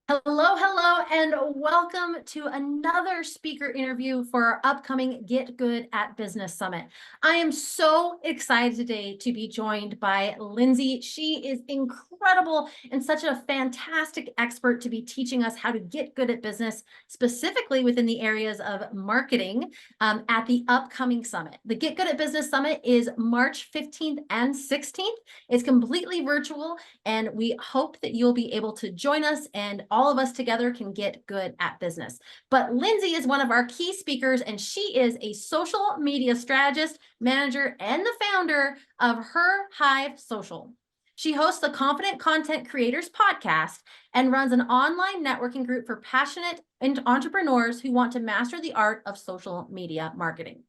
Hello, hello, and welcome to another speaker interview for our upcoming Get Good at Business Summit. I am so excited today to be joined by Lynsey. She is incredible and such a fantastic expert to be teaching us how to get good at business, specifically within the areas of marketing at the upcoming summit. The Get Good at Business Summit is March 15th and 16th. It's completely virtual, and we hope that you'll be able to join us and all of us together can get good at business. But Lynsey is one of our key speakers, and she is a social media strategist, manager, and the founder of Her Hive Social. She hosts the Confident Content Creators podcast and runs an online networking group for passionate entrepreneurs who want to master the art of social media marketing.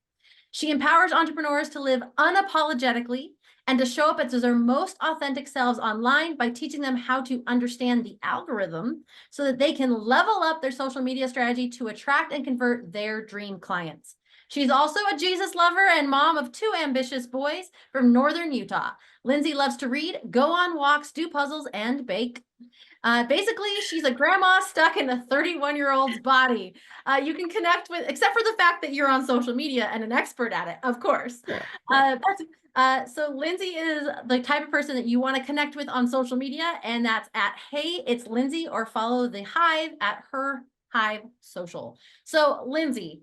She empowers entrepreneurs to live unapologetically and to show up as their most authentic selves online by teaching them how to understand the algorithm so that they can level up their social media strategy to attract and convert their dream clients. She's also a Jesus lover and mom of two ambitious boys from northern Utah. Lynsey loves to read, go on walks, do puzzles, and bake. Basically, she's a grandma stuck in a 31-year-old's body. You can connect with, except for the fact that you're on social media and an expert at it, of course. Sure, sure. So Lynsey is the type of person that you want to connect with on social media, and that's at Hey, it's Lynsey, or follow the Hive at Her Hive Social. So Lynsey,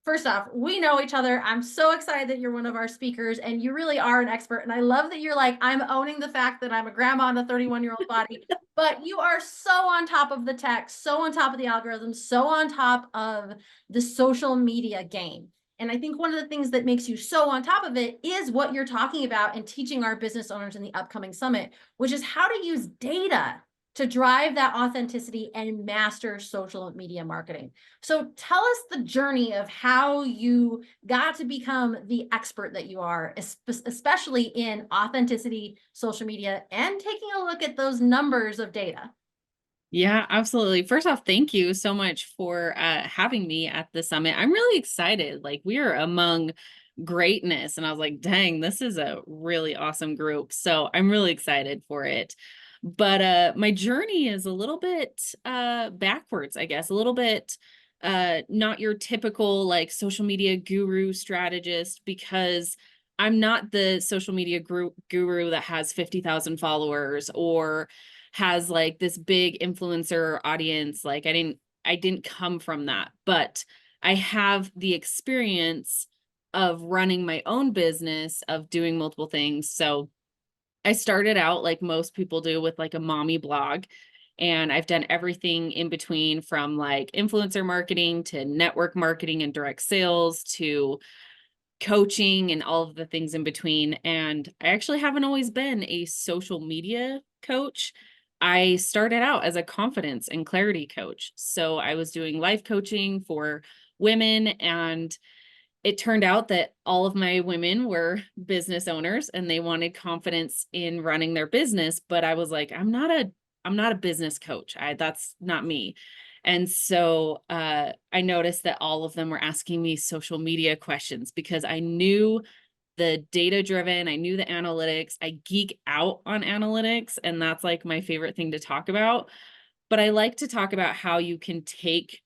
first off, we know each other. I'm so excited that you're one of our speakers, and you really are an expert. And I love that you're like, I'm owning the fact that I'm a grandma in a 31-year-old body, but you are so on top of the tech, so on top of the algorithms, so on top of the social media game. And I think one of the things that makes you so on top of it is what you're talking about and teaching our business owners in the upcoming summit, which is how to use data to drive that authenticity and master social media marketing. So tell us the journey of how you got to become the expert that you are, especially in authenticity, social media, and taking a look at those numbers of data. Yeah, absolutely. First off, thank you so much for having me at the summit. I'm really excited. Like, we are among greatness. And I was like, dang, this is a really awesome group. So I'm really excited for it. But my journey is a little bit backwards, I guess, a little bit not your typical like social media guru strategist, because I'm not the social media guru that has 50,000 followers or has like this big influencer audience. Like I didn't come from that, but I have the experience of running my own business, of doing multiple things. So I started out like most people do with like a mommy blog, and I've done everything in between, from like influencer marketing to network marketing and direct sales to coaching and all of the things in between. And I actually haven't always been a social media coach. I started out as a confidence and clarity coach. So I was doing life coaching for women, and it turned out that all of my women were business owners and they wanted confidence in running their business. But I was like, I'm not a business coach. That's not me. And so I noticed that all of them were asking me social media questions because I knew the data driven, I knew the analytics. I geek out on analytics, and that's like my favorite thing to talk about. But I like to talk about how you can take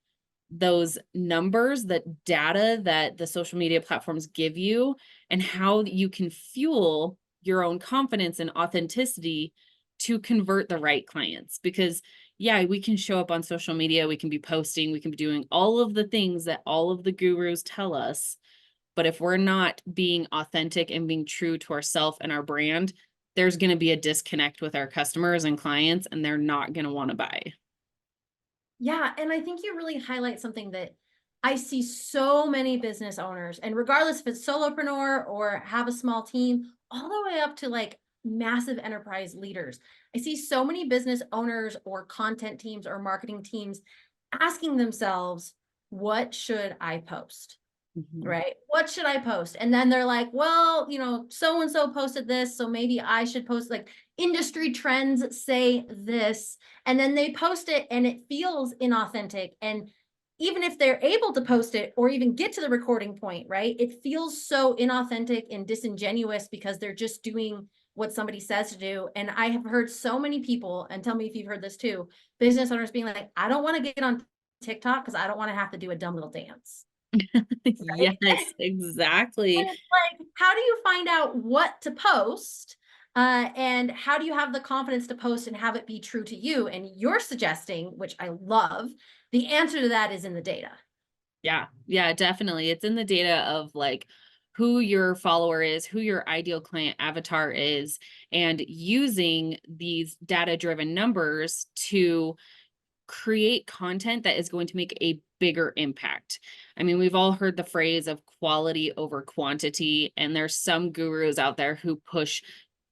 those numbers, that data that the social media platforms give you, and how you can fuel your own confidence and authenticity to convert the right clients. Because yeah, we can show up on social media, we can be posting, we can be doing all of the things that all of the gurus tell us. But if we're not being authentic and being true to ourselves and our brand, there's going to be a disconnect with our customers and clients, and they're not going to want to buy. Yeah, and I think you really highlight something that I see so many business owners, and regardless if it's solopreneur or have a small team, all the way up to like massive enterprise leaders. I see so many business owners or content teams or marketing teams asking themselves, what should I post? Mhm. Right? What should I post? And then they're like, well, so and so posted this, so maybe I should post, like, industry trends say this. And then they post it and it feels inauthentic. And even if they're able to post it or even get to the recording point, right? It feels so inauthentic and disingenuous because they're just doing what somebody says to do. And I have heard so many people, and tell me if you've heard this too, business owners being like, I don't want to get on TikTok because I don't want to have to do a dumb little dance. Right? Yes, exactly. And it's like, how do you find out what to post? And how do you have the confidence to post and have it be true to you? And you're suggesting, which I love, the answer to that is in the data. Yeah, yeah, definitely. It's in the data of like who your follower is, who your ideal client avatar is, and using these data-driven numbers to create content that is going to make a bigger impact. I mean, we've all heard the phrase of quality over quantity, and there's some gurus out there who push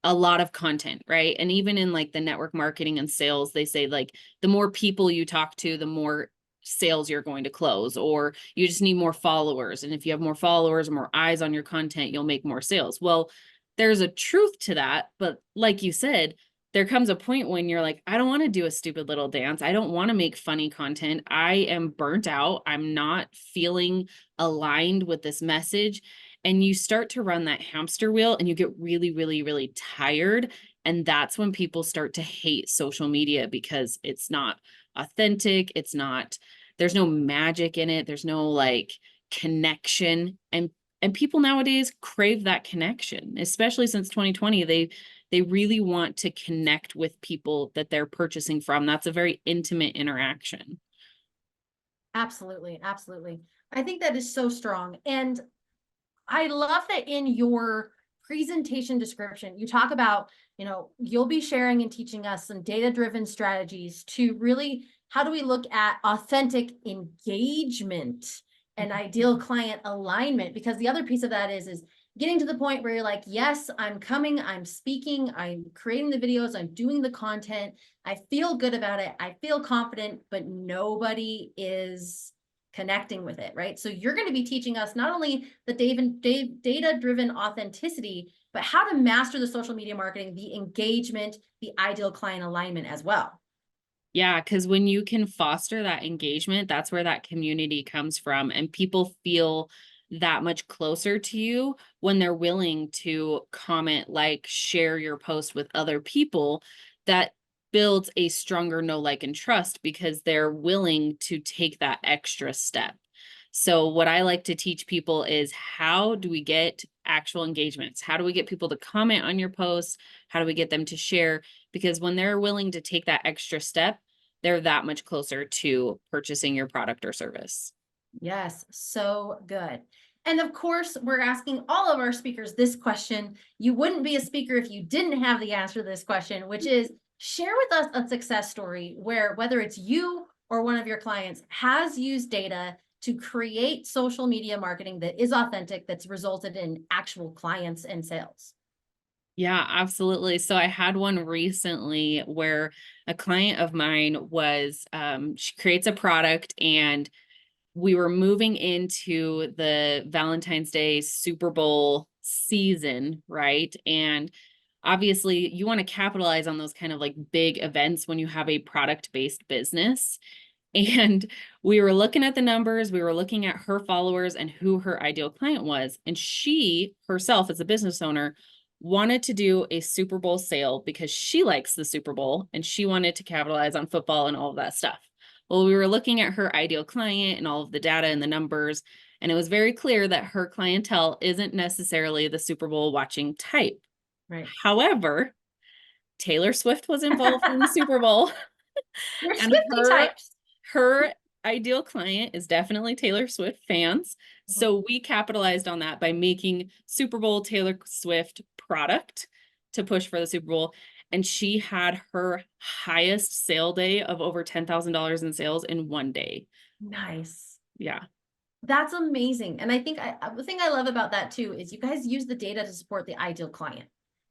a lot of content, right? And even in like the network marketing and sales, they say like the more people you talk to, the more sales you're going to close, or you just need more followers. And if you have more followers or more eyes on your content, you'll make more sales. Well, there's a truth to that. But like you said, there comes a point when you're like, I don't want to do a stupid little dance. I don't want to make funny content. I am burnt out. I'm not feeling aligned with this message. And you start to run that hamster wheel and you get really, really, really tired. And that's when people start to hate social media because it's not authentic. It's not, there's no magic in it. There's no like connection. And people nowadays crave that connection, especially since 2020. They really want to connect with people that they're purchasing from. That's a very intimate interaction. Absolutely. Absolutely. I think that is so strong. And I love that in your presentation description, you talk about, you'll be sharing and teaching us some data-driven strategies to really, how do we look at authentic engagement and ideal client alignment? Because the other piece of that is getting to the point where you're like, yes, I'm coming, I'm speaking, I'm creating the videos, I'm doing the content, I feel good about it, I feel confident, but nobody is connecting with it, right? So you're going to be teaching us not only the data-driven authenticity, but how to master the social media marketing, the engagement, the ideal client alignment as well. Yeah, because when you can foster that engagement, that's where that community comes from. And people feel that much closer to you when they're willing to comment, like, share your post with other people. That builds a stronger know, like, and trust because they're willing to take that extra step. So what I like to teach people is, how do we get actual engagements? How do we get people to comment on your posts? How do we get them to share? Because when they're willing to take that extra step, they're that much closer to purchasing your product or service. Yes, so good. And of course, we're asking all of our speakers this question. You wouldn't be a speaker if you didn't have the answer to this question, which is, share with us a success story where, whether it's you or one of your clients, has used data to create social media marketing that is authentic, that's resulted in actual clients and sales. Yeah, absolutely. So I had one recently where a client of mine was, she creates a product, and we were moving into the Valentine's Day Super Bowl season, right? And obviously you want to capitalize on those kind of like big events when you have a product-based business. And we were looking at the numbers, we were looking at her followers and who her ideal client was. And she herself, as a business owner, wanted to do a Super Bowl sale because she likes the Super Bowl and she wanted to capitalize on football and all of that stuff. Well, we were looking at her ideal client and all of the data and the numbers, and it was very clear that her clientele isn't necessarily the Super Bowl watching type. Right. However, Taylor Swift was involved in the Super Bowl. You're And Swifty her types. her ideal client is definitely Taylor Swift fans. Mhm. So we capitalized on that by making Super Bowl Taylor Swift product to push for the Super Bowl. And she had her highest sale day of over $10,000 in sales in one day. Nice. Yeah. That's amazing. And I think the thing I love about that too is you guys use the data to support the ideal client,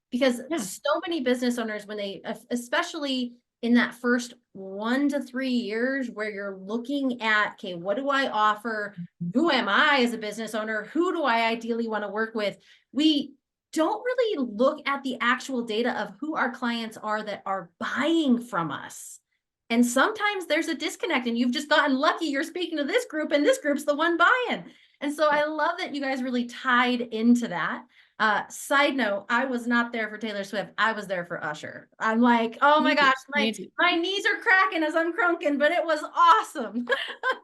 because Yeah. so many business owners, when they, especially in that first 1 to 3 years where you're looking at, okay, what do I offer? Who am I as a business owner? Who do I ideally want to work with? We don't really look at the actual data of who our clients are that are buying from us. And sometimes there's a disconnect, and you've just gotten lucky. You're speaking to this group and this group's the one buying. And so I love that you guys really tied into that. Side note, I was not there for Taylor Swift. I was there for Usher. I'm like, oh my Me too. gosh, Me too. my knees are cracking as I'm crunking, but it was awesome.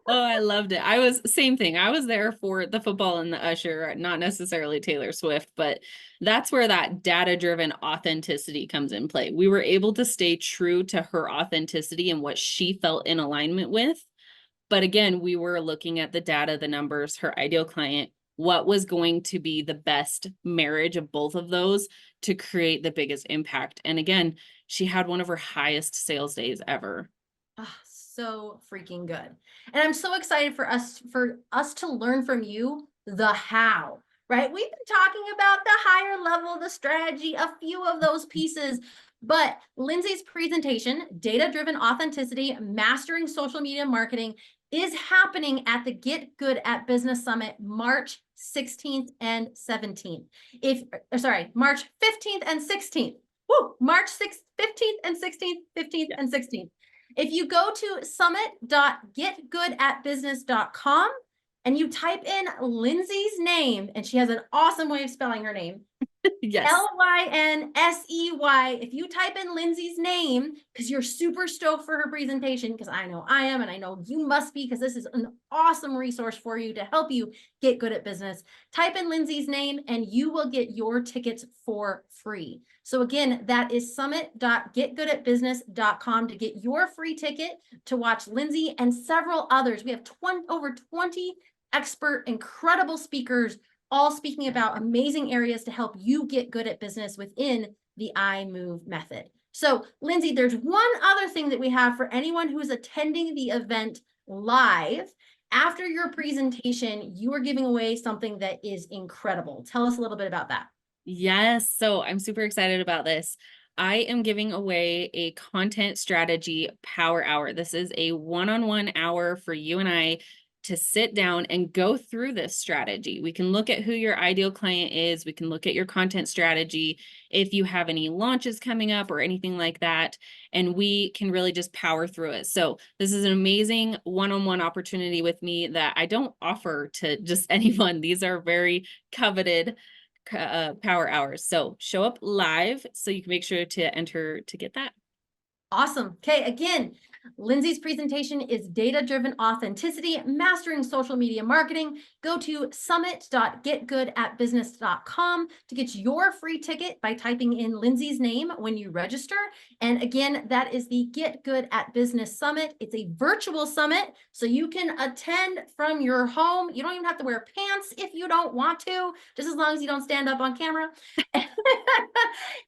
Oh, I loved it. I was same thing. I was there for the football and the Usher, not necessarily Taylor Swift, but that's where that data-driven authenticity comes in play. We were able to stay true to her authenticity and what she felt in alignment with. But again, we were looking at the data, the numbers, her ideal client, what was going to be the best marriage of both of those to create the biggest impact. And again, she had one of her highest sales days ever. Ah, so freaking good. And I'm so excited for us to learn from you the how, right? We've been talking about the higher level, the strategy, a few of those pieces, but Lynsey's presentation, data-driven authenticity, mastering social media marketing, is happening at the Get Good at Business Summit, March 16th and 17th. March 15th and 16th. Woo, March 6th, 15th and 16th, 15th and 16th. If you go to summit.getgoodatbusiness.com and you type in Lynsey's name, and she has an awesome way of spelling her name, Yes. Lynsey. If you type in Lynsey's name, because you're super stoked for her presentation, because I know I am, and I know you must be, because this is an awesome resource for you to help you get good at business. Type in Lynsey's name and you will get your tickets for free. So again, that is summit.getgoodatbusiness.com to get your free ticket to watch Lynsey and several others. We have over 20 expert, incredible speakers all speaking about amazing areas to help you get good at business within the I Move method. So, Lynsey, there's one other thing that we have for anyone who is attending the event live. After your presentation, you are giving away something that is incredible. Tell us a little bit about that. Yes. So I'm super excited about this. I am giving away a content strategy power hour. This is a one-on-one hour for you and I to sit down and go through this strategy. We can look at who your ideal client is. We can look at your content strategy, if you have any launches coming up or anything like that, and we can really just power through it. So this is an amazing one-on-one opportunity with me that I don't offer to just anyone. These are very coveted power hours. So show up live so you can make sure to enter to get that. Awesome. Okay, again, Lynsey's presentation is data-driven authenticity, mastering social media marketing. Go to summit.getgoodatbusiness.com to get your free ticket by typing in Lynsey's name when you register. And again, that is the Get Good at Business Summit. It's a virtual summit, so you can attend from your home. You don't even have to wear pants if you don't want to, just as long as you don't stand up on camera.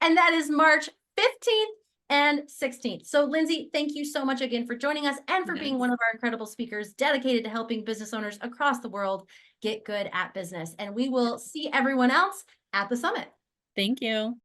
And that is March 15th and 16th. So Lynsey, thank you so much again for joining us and for being one of our incredible speakers dedicated to helping business owners across the world get good at business. And we will see everyone else at the summit. Thank you.